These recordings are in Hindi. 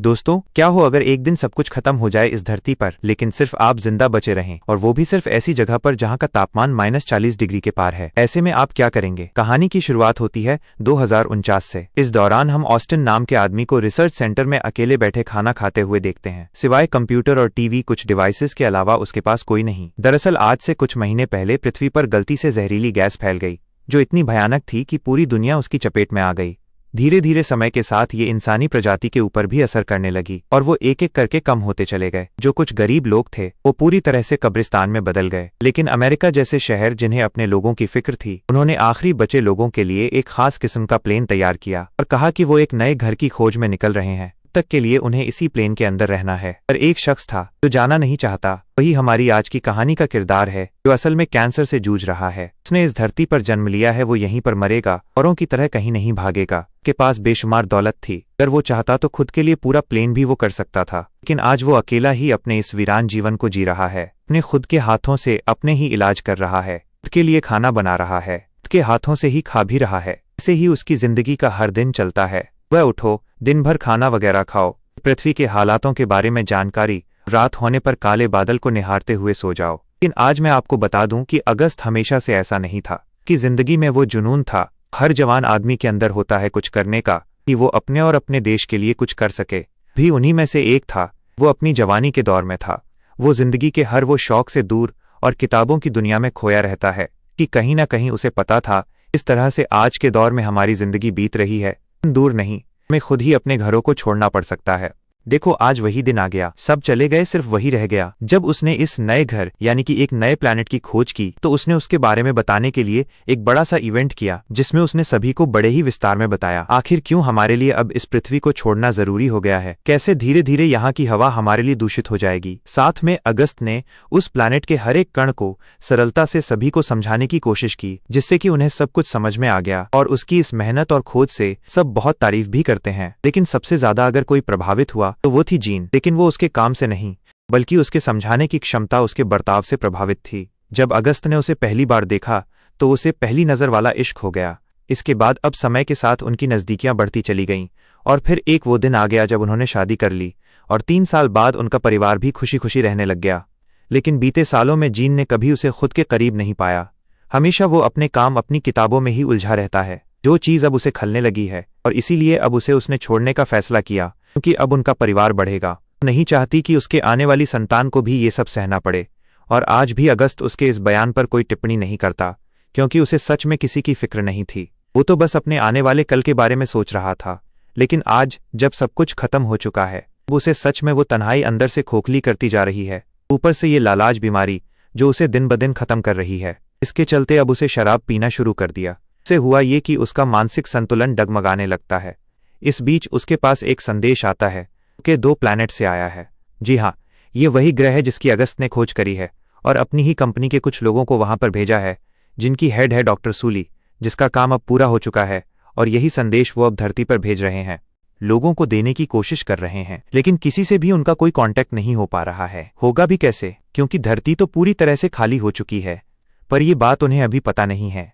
दोस्तों, क्या हो अगर एक दिन सब कुछ खत्म हो जाए इस धरती पर, लेकिन सिर्फ आप जिंदा बचे रहें, और वो भी सिर्फ ऐसी जगह पर जहां का तापमान -40 डिग्री के पार है। ऐसे में आप क्या करेंगे? कहानी की शुरुआत होती है 2049 से। इस दौरान हम ऑस्टिन नाम के आदमी को रिसर्च सेंटर में अकेले बैठे खाना खाते हुए देखते हैं। सिवाय कंप्यूटर और टीवी कुछ डिवाइसेस के अलावा उसके पास कोई नहीं। दरअसल आज से कुछ महीने पहले पृथ्वी पर गलती से जहरीली गैस फैल गई, जो इतनी भयानक थी कि पूरी दुनिया उसकी चपेट में आ गई। धीरे धीरे समय के साथ ये इंसानी प्रजाति के ऊपर भी असर करने लगी और वो एक एक करके कम होते चले गए। जो कुछ गरीब लोग थे वो पूरी तरह से कब्रिस्तान में बदल गए। लेकिन अमेरिका जैसे शहर जिन्हें अपने लोगों की फिक्र थी, उन्होंने आखिरी बचे लोगों के लिए एक खास किस्म का प्लेन तैयार किया और कहा कि वो एक नए घर की खोज में निकल रहे हैं। तक के लिए उन्हें इसी प्लेन के अंदर रहना है। पर एक शख्स था जो जाना नहीं चाहता। वही हमारी आज की कहानी का किरदार है, जो असल में कैंसर से जूझ रहा है। उसने इस धरती पर जन्म लिया है, वो यहीं पर मरेगा, औरों की तरह कहीं नहीं भागेगा। उसके पास बेशुमार दौलत थी, अगर वो चाहता तो खुद के लिए पूरा प्लेन भी वो कर सकता था। लेकिन आज वो अकेला ही अपने इस वीरान जीवन को जी रहा है। अपने खुद के हाथों से अपने ही इलाज कर रहा है, खुद के लिए खाना बना रहा है, खुद के हाथों से ही खा भी रहा है। ऐसे ही उसकी जिंदगी का हर दिन चलता है। वह उठो, दिन भर खाना वगैरह खाओ, पृथ्वी के हालातों के बारे में जानकारी, रात होने पर काले बादल को निहारते हुए सो जाओ। लेकिन आज मैं आपको बता दूं कि अगस्त हमेशा से ऐसा नहीं था। कि जिंदगी में वो जुनून था, हर जवान आदमी के अंदर होता है कुछ करने का, कि वो अपने और अपने देश के लिए कुछ कर सके। भी उन्हीं में से एक था। वो अपनी जवानी के दौर में था। वो जिंदगी के हर वो शौक से दूर और किताबों की दुनिया में खोया रहता है कि कहीं ना कहीं उसे पता था इस तरह से आज के दौर में हमारी जिंदगी बीत रही है, दूर नहीं, हमें खुद ही अपने घरों को छोड़ना पड़ सकता है। देखो, आज वही दिन आ गया। सब चले गए, सिर्फ वही रह गया। जब उसने इस नए घर यानी कि एक नए प्लैनेट की खोज की, तो उसने उसके बारे में बताने के लिए एक बड़ा सा इवेंट किया, जिसमें उसने सभी को बड़े ही विस्तार में बताया आखिर क्यों हमारे लिए अब इस पृथ्वी को छोड़ना जरूरी हो गया है, कैसे धीरे धीरे यहाँ की हवा हमारे लिए दूषित हो जाएगी। साथ में अगस्त ने उस प्लैनेट के हर एक कण को सरलता से सभी को समझाने की कोशिश की, जिससे कि उन्हें सब कुछ समझ में आ गया। और उसकी इस मेहनत और खोज से सब बहुत तारीफ भी करते हैं। लेकिन सबसे ज्यादा अगर कोई प्रभावित हुआ तो वो थी जीन। लेकिन वो उसके काम से नहीं, बल्कि उसके समझाने की क्षमता, उसके बर्ताव से प्रभावित थी। जब अगस्त ने उसे पहली बार देखा तो उसे पहली नजर वाला इश्क हो गया। इसके बाद अब समय के साथ उनकी नजदीकियां बढ़ती चली गईं और फिर एक वो दिन आ गया जब उन्होंने शादी कर ली और 3 साल बाद उनका परिवार भी खुशी खुशी रहने लग गया। लेकिन बीते सालों में जीन ने कभी उसे खुद के करीब नहीं पाया। हमेशा वो अपने काम, अपनी किताबों में ही उलझा रहता है। जो चीज अब उसे खलने लगी है और इसीलिए अब उसने छोड़ने का फैसला किया, क्योंकि अब उनका परिवार बढ़ेगा। नहीं चाहती कि उसके आने वाली संतान को भी ये सब सहना पड़े। और आज भी अगस्त उसके इस बयान पर कोई टिप्पणी नहीं करता, क्योंकि उसे सच में किसी की फिक्र नहीं थी। वो तो बस अपने आने वाले कल के बारे में सोच रहा था। लेकिन आज जब सब कुछ खत्म हो चुका है, उसे सच में वो तन्हाई अंदर से खोखली करती जा रही है। ऊपर से ये लालाज बीमारी जो उसे दिन ब दिन खत्म कर रही है। इसके चलते अब उसे शराब पीना शुरू कर दिया। इससे हुआ ये कि उसका मानसिक संतुलन डगमगाने लगता है। इस बीच उसके पास एक संदेश आता है कि 2 प्लैनेट से आया है। जी हाँ, ये वही ग्रह है जिसकी अगस्त ने खोज करी है और अपनी ही कंपनी के कुछ लोगों को वहां पर भेजा है, जिनकी हेड है डॉक्टर सूली, जिसका काम अब पूरा हो चुका है। और यही संदेश वो अब धरती पर भेज रहे हैं, लोगों को देने की कोशिश कर रहे हैं। लेकिन किसी से भी उनका कोई कांटेक्ट नहीं हो पा रहा है। होगा भी कैसे, क्योंकि धरती तो पूरी तरह से खाली हो चुकी है। पर यह बात उन्हें अभी पता नहीं है।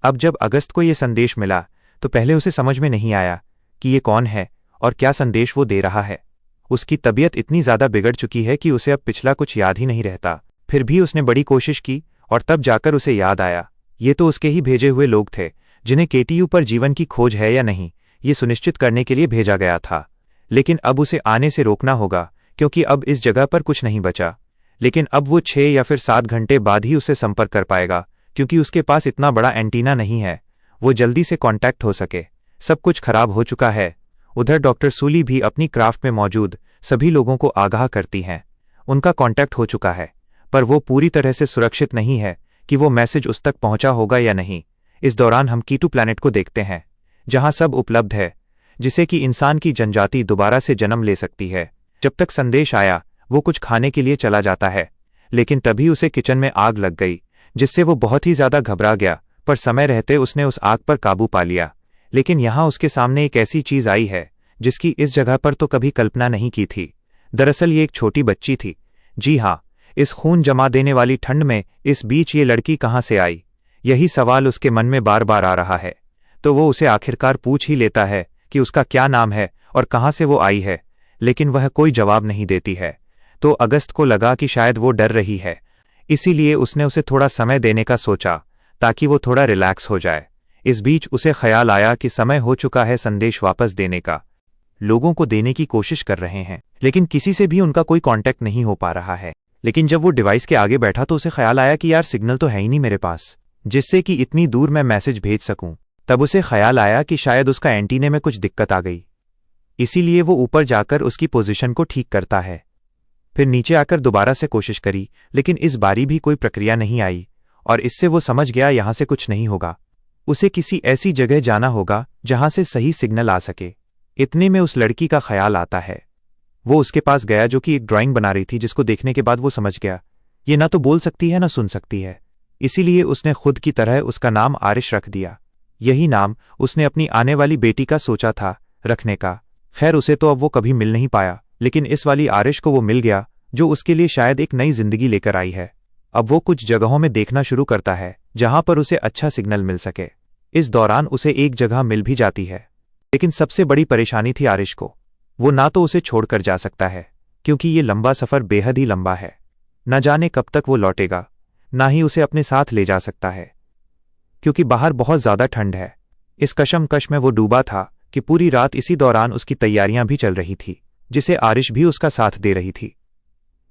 अब जब अगस्त को यह संदेश मिला तो पहले उसे समझ में नहीं आया कि ये कौन है और क्या संदेश वो दे रहा है। उसकी तबीयत इतनी ज्यादा बिगड़ चुकी है कि उसे अब पिछला कुछ याद ही नहीं रहता। फिर भी उसने बड़ी कोशिश की और तब जाकर उसे याद आया, ये तो उसके ही भेजे हुए लोग थे, जिन्हें केटीयू पर जीवन की खोज है या नहीं, ये सुनिश्चित करने के लिए भेजा गया था। लेकिन अब उसे आने से रोकना होगा, क्योंकि अब इस जगह पर कुछ नहीं बचा। लेकिन अब वो 6 या फिर 7 घंटे बाद ही उससे संपर्क कर पाएगा, क्योंकि उसके पास इतना बड़ा एंटीना नहीं है वो जल्दी से कांटेक्ट हो सके। सब कुछ खराब हो चुका है। उधर डॉक्टर सूली भी अपनी क्राफ्ट में मौजूद सभी लोगों को आगाह करती हैं। उनका कांटेक्ट हो चुका है, पर वो पूरी तरह से सुरक्षित नहीं है कि वो मैसेज उस तक पहुंचा होगा या नहीं। इस दौरान हम कीटू प्लैनेट को देखते हैं, जहां सब उपलब्ध है, जिसे कि इंसान की जनजाति दोबारा से जन्म ले सकती है। जब तक संदेश आया वो कुछ खाने के लिए चला जाता है, लेकिन तभी उसे किचन में आग लग गई, जिससे वो बहुत ही ज्यादा घबरा गया। पर समय रहते उसने उस आग पर काबू पा लिया। लेकिन यहाँ उसके सामने एक ऐसी चीज आई है जिसकी इस जगह पर तो कभी कल्पना नहीं की थी। दरअसल ये एक छोटी बच्ची थी। जी हाँ, इस खून जमा देने वाली ठंड में इस बीच ये लड़की कहाँ से आई, यही सवाल उसके मन में बार बार आ रहा है। तो वो उसे आखिरकार पूछ ही लेता है कि उसका क्या नाम है और कहाँ से वो आई है। लेकिन वह कोई जवाब नहीं देती है। तो अगस्त को लगा कि शायद वो डर रही है, इसीलिए उसने उसे थोड़ा समय देने का सोचा ताकि वो थोड़ा रिलैक्स हो जाए। इस बीच उसे ख्याल आया कि समय हो चुका है संदेश वापस देने का। लोगों को देने की कोशिश कर रहे हैं, लेकिन किसी से भी उनका कोई कांटेक्ट नहीं हो पा रहा है। लेकिन जब वो डिवाइस के आगे बैठा तो उसे ख्याल आया कि यार सिग्नल तो है ही नहीं मेरे पास, जिससे कि इतनी दूर मैं मैसेज भेज सकूं। तब उसे ख्याल आया कि शायद उसका एंटीने में कुछ दिक्कत आ गई, इसीलिए वो ऊपर जाकर उसकी पोजीशन को ठीक करता है। फिर नीचे आकर दोबारा से कोशिश करी, लेकिन इस बारी भी कोई प्रक्रिया नहीं आई, और इससे वो समझ गया यहां से कुछ नहीं होगा। उसे किसी ऐसी जगह जाना होगा जहां से सही सिग्नल आ सके। इतने में उस लड़की का ख्याल आता है। वो उसके पास गया जो कि एक ड्राइंग बना रही थी, जिसको देखने के बाद वो समझ गया ये ना तो बोल सकती है ना सुन सकती है। इसीलिए उसने खुद की तरह उसका नाम आरिश रख दिया। यही नाम उसने अपनी आने वाली बेटी का सोचा था रखने का। खैर उसे तो अब वो कभी मिल नहीं पाया, लेकिन इस वाली आरिश को वो मिल गया जो उसके लिए शायद एक नई जिंदगी लेकर आई है। अब वो कुछ जगहों में देखना शुरू करता है जहां पर उसे अच्छा सिग्नल मिल सके। इस दौरान उसे एक जगह मिल भी जाती है, लेकिन सबसे बड़ी परेशानी थी आरिश को। वो ना तो उसे छोड़कर जा सकता है, क्योंकि ये लंबा सफर बेहद ही लंबा है। न जाने कब तक वो लौटेगा, ना ही उसे अपने साथ ले जा सकता है, क्योंकि बाहर बहुत ज्यादा ठंड है। इस कशमकश में वो डूबा था कि पूरी रात इसी दौरान उसकी तैयारियां भी चल रही थी, जिसे आरिश भी उसका साथ दे रही थी।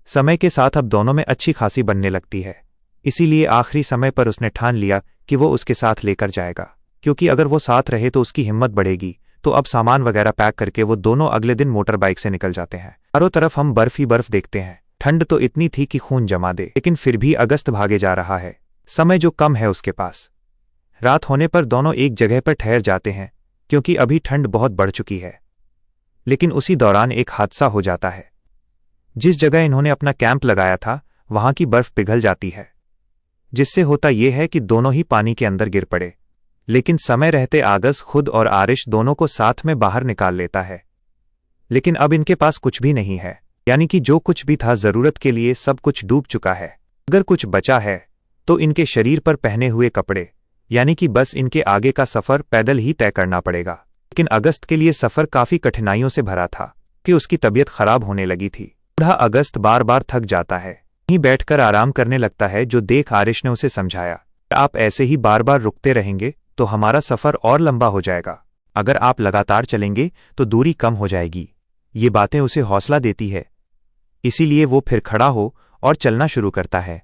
समय के साथ अब दोनों में अच्छी खासी बनने लगती है, इसीलिए आखिरी समय पर उसने ठान लिया कि वो उसके साथ लेकर जाएगा, क्योंकि अगर वो साथ रहे तो उसकी हिम्मत बढ़ेगी। तो अब सामान वगैरह पैक करके वो दोनों अगले दिन मोटर बाइक से निकल जाते हैं। चारों तरफ हम बर्फ ही बर्फ देखते हैं। ठंड तो इतनी थी कि खून जमा दे, लेकिन फिर भी अगस्त भागे जा रहा है। समय जो कम है उसके पास। रात होने पर दोनों एक जगह पर ठहर जाते हैं, क्योंकि अभी ठंड बहुत बढ़ चुकी है। लेकिन उसी दौरान एक हादसा हो जाता है। जिस जगह इन्होंने अपना कैंप लगाया था वहां की बर्फ पिघल जाती है, जिससे होता यह है कि दोनों ही पानी के अंदर गिर पड़े। लेकिन समय रहते अगस्त खुद और आरिश दोनों को साथ में बाहर निकाल लेता है। लेकिन अब इनके पास कुछ भी नहीं है, यानी कि जो कुछ भी था जरूरत के लिए सब कुछ डूब चुका है। अगर कुछ बचा है तो इनके शरीर पर पहने हुए कपड़े, यानी कि बस इनके आगे का सफर पैदल ही तय करना पड़ेगा। लेकिन अगस्त के लिए सफर काफी कठिनाइयों से भरा था कि उसकी तबीयत खराब होने लगी थी। बूढ़ा अगस्त बार बार थक जाता है, वहीं बैठकर आराम करने लगता है। जो देख आरिश ने उसे समझाया, आप ऐसे ही बार बार रुकते रहेंगे तो हमारा सफर और लंबा हो जाएगा। अगर आप लगातार चलेंगे तो दूरी कम हो जाएगी। ये बातें उसे हौसला देती है, इसीलिए वो फिर खड़ा हो और चलना शुरू करता है।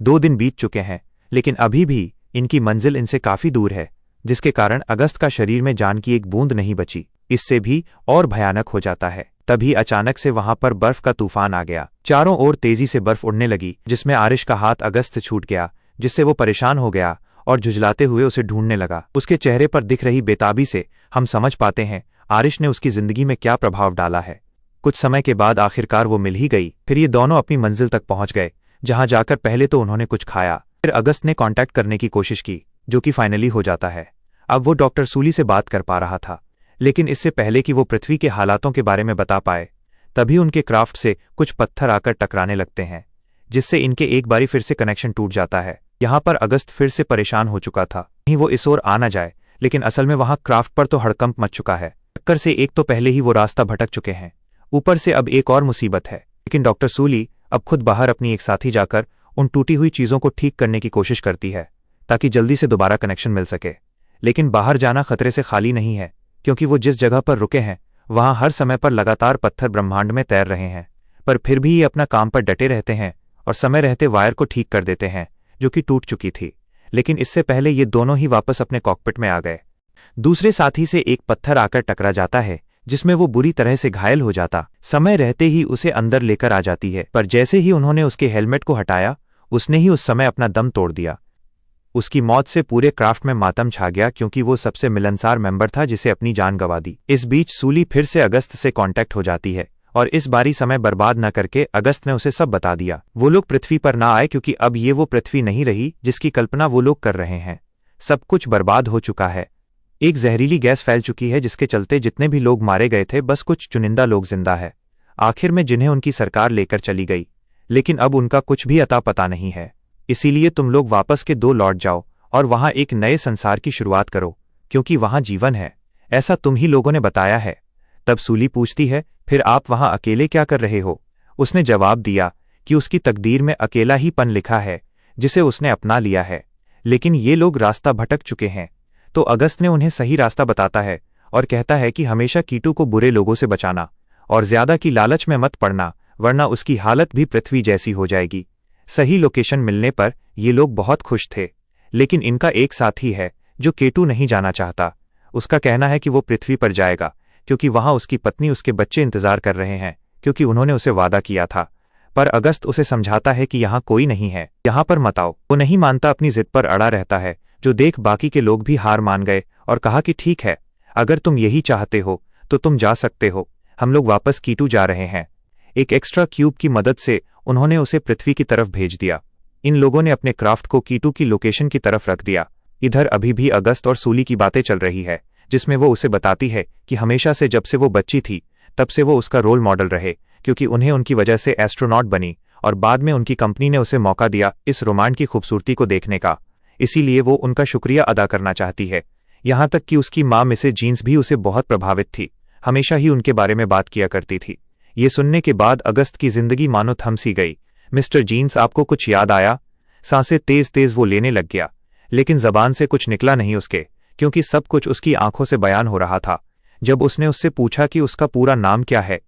2 दिन बीत चुके हैं, लेकिन अभी भी इनकी मंजिल इनसे काफी दूर है, जिसके कारण अगस्त का शरीर में जान की एक बूंद नहीं बची। इससे भी और भयानक हो जाता है। तभी अचानक से वहां पर बर्फ का तूफान आ गया। चारों ओर तेजी से बर्फ उड़ने लगी, जिसमें आरिश का हाथ अगस्त से छूट गया, जिससे वो परेशान हो गया और झुंझलाते हुए उसे ढूंढने लगा। उसके चेहरे पर दिख रही बेताबी से हम समझ पाते हैं आरिश ने उसकी जिंदगी में क्या प्रभाव डाला है। कुछ समय के बाद आखिरकार वो मिल ही गई। फिर ये दोनों अपनी मंजिल तक पहुंच गए, जहां जाकर पहले तो उन्होंने कुछ खाया। फिर अगस्त ने कांटेक्ट करने की कोशिश की, जो कि फाइनली हो जाता है। अब वो डॉक्टर सूली से बात कर पा रहा था, लेकिन इससे पहले कि वो पृथ्वी के हालातों के बारे में बता पाए, तभी उनके क्राफ्ट से कुछ पत्थर आकर टकराने लगते हैं, जिससे इनके एक बारी फिर से कनेक्शन टूट जाता है। यहाँ पर अगस्त फिर से परेशान हो चुका था, कहीं वो इस ओर आ न जाए, लेकिन असल में वहां क्राफ्ट पर तो हड़कंप मच चुका है। टक्कर से एक तो पहले ही वो रास्ता भटक चुके हैं, ऊपर से अब एक और मुसीबत है। लेकिन डॉक्टर सूली अब खुद बाहर अपनी एक साथी जाकर उन टूटी हुई चीजों को ठीक करने की कोशिश करती है, ताकि जल्दी से दोबारा कनेक्शन मिल सके। लेकिन बाहर जाना खतरे से खाली नहीं है, क्योंकि वो जिस जगह पर रुके हैं वहां हर समय पर लगातार पत्थर ब्रह्मांड में तैर रहे हैं। पर फिर भी ये अपना काम पर डटे रहते हैं और समय रहते वायर को ठीक कर देते हैं, जो कि टूट चुकी थी। लेकिन इससे पहले ये दोनों ही वापस अपने कॉकपिट में आ गए। दूसरे साथी से एक पत्थर आकर टकरा जाता है, जिसमें वो बुरी तरह से घायल हो जाता। समय रहते ही उसे अंदर लेकर आ जाती है, पर जैसे ही उन्होंने उसके हेलमेट को हटाया, उसने ही उस समय अपना दम तोड़ दिया। उसकी मौत से पूरे क्राफ्ट में मातम छा गया, क्योंकि वो सबसे मिलनसार मेंबर था जिसे अपनी जान गंवा दी। इस बीच सूली फिर से अगस्त से कांटेक्ट हो जाती है, और इस बारी समय बर्बाद न करके अगस्त ने उसे सब बता दिया। वो लोग पृथ्वी पर ना आए, क्योंकि अब ये वो पृथ्वी नहीं रही जिसकी कल्पना वो लोग कर रहे हैं। सब कुछ बर्बाद हो चुका है। एक जहरीली गैस फैल चुकी है, जिसके चलते जितने भी लोग मारे गए थे बस कुछ चुनिंदा लोग जिंदा है, आखिर में जिन्हें उनकी सरकार लेकर चली गई। लेकिन अब उनका कुछ भी अता पता नहीं है। इसीलिए तुम लोग वापस के 2 लौट जाओ और वहां एक नए संसार की शुरुआत करो, क्योंकि वहां जीवन है, ऐसा तुम ही लोगों ने बताया है। तब सूली पूछती है, फिर आप वहां अकेले क्या कर रहे हो? उसने जवाब दिया कि उसकी तकदीर में अकेला ही पन लिखा है, जिसे उसने अपना लिया है, लेकिन ये लोग रास्ता भटक चुके हैं। तो अगस्त ने उन्हें सही रास्ता बताता है और कहता है कि हमेशा कीटू को बुरे लोगों से बचाना और ज्यादा की लालच में मत पड़ना, वरना उसकी हालत भी पृथ्वी जैसी हो जाएगी। सही लोकेशन मिलने पर ये लोग बहुत खुश थे, लेकिन इनका एक साथी है जो केटू नहीं जाना चाहता। उसका कहना है कि वो पृथ्वी पर जाएगा क्योंकि वहां उसकी पत्नी उसके बच्चे इंतजार कर रहे हैं, क्योंकि उन्होंने उसे वादा किया था। पर अगस्त उसे समझाता है कि यहाँ कोई नहीं है, यहाँ पर मत आओ। वो नहीं मानता, अपनी जिद पर अड़ा रहता है, जो देख बाकी के लोग भी हार मान गए और कहा कि ठीक है, अगर तुम यही चाहते हो तो तुम जा सकते हो, हम लोग वापस कीटू जा रहे हैं। एक एक्स्ट्रा क्यूब की मदद से उन्होंने उसे पृथ्वी की तरफ भेज दिया। इन लोगों ने अपने क्राफ्ट को कीटू की लोकेशन की तरफ रख दिया। इधर अभी भी अगस्त और सूली की बातें चल रही है, जिसमें वो उसे बताती है कि हमेशा से जब से वो बच्ची थी तब से वो उसका रोल मॉडल रहे, क्योंकि उन्हें उनकी वजह से एस्ट्रोनॉट बनी और बाद में उनकी कंपनी ने उसे मौका दिया इस रोमांच की खूबसूरती को देखने का। इसीलिए वो उनका शुक्रिया अदा करना चाहती है। यहाँ तक कि उसकी माँ मिसेज जीन्स भी उसे बहुत प्रभावित थी, हमेशा ही उनके बारे में बात किया करती थी। ये सुनने के बाद अगस्त की जिंदगी मानो थम सी गई। मिस्टर जीन्स, आपको कुछ याद आया? सांसें तेज तेज वो लेने लग गया, लेकिन जबान से कुछ निकला नहीं उसके, क्योंकि सब कुछ उसकी आंखों से बयान हो रहा था। जब उसने उससे पूछा कि उसका पूरा नाम क्या है,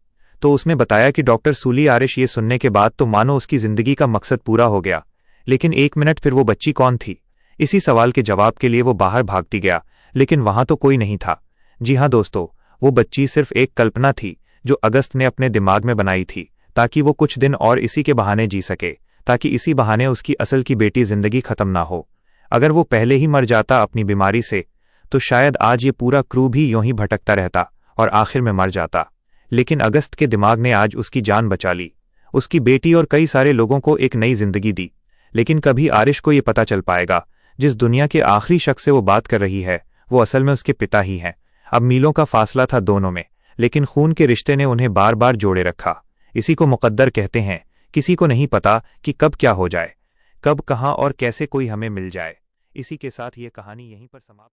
तो उसने बताया कि डॉक्टर सूली आरिश। ये सुनने के बाद तो मानो उसकी जिंदगी का मकसद पूरा हो गया। लेकिन एक मिनट, फिर वो बच्ची कौन थी? इसी सवाल के जवाब के लिए वो बाहर भागती गया, लेकिन वहां तो कोई नहीं था। जी हाँ दोस्तों, वो बच्ची सिर्फ एक कल्पना थी जो अगस्त ने अपने दिमाग में बनाई थी, ताकि वो कुछ दिन और इसी के बहाने जी सके, ताकि इसी बहाने उसकी असल की बेटी जिंदगी खत्म ना हो। अगर वो पहले ही मर जाता अपनी बीमारी से, तो शायद आज ये पूरा क्रू भी यूं ही भटकता रहता और आखिर में मर जाता। लेकिन अगस्त के दिमाग ने आज उसकी जान बचा ली, उसकी बेटी और कई सारे लोगों को एक नई जिंदगी दी। लेकिन कभी आरिश को ये पता चल पाएगा, जिस दुनिया के आखिरी शख्स से वो बात कर रही है वो असल में उसके पिता ही हैं। अब मीलों का फासला था दोनों में, लेकिन खून के रिश्ते ने उन्हें बार बार जोड़े रखा। इसी को मुकद्दर कहते हैं। किसी को नहीं पता कि कब क्या हो जाए, कब कहाँ और कैसे कोई हमें मिल जाए। इसी के साथ ये कहानी यहीं पर समाप्त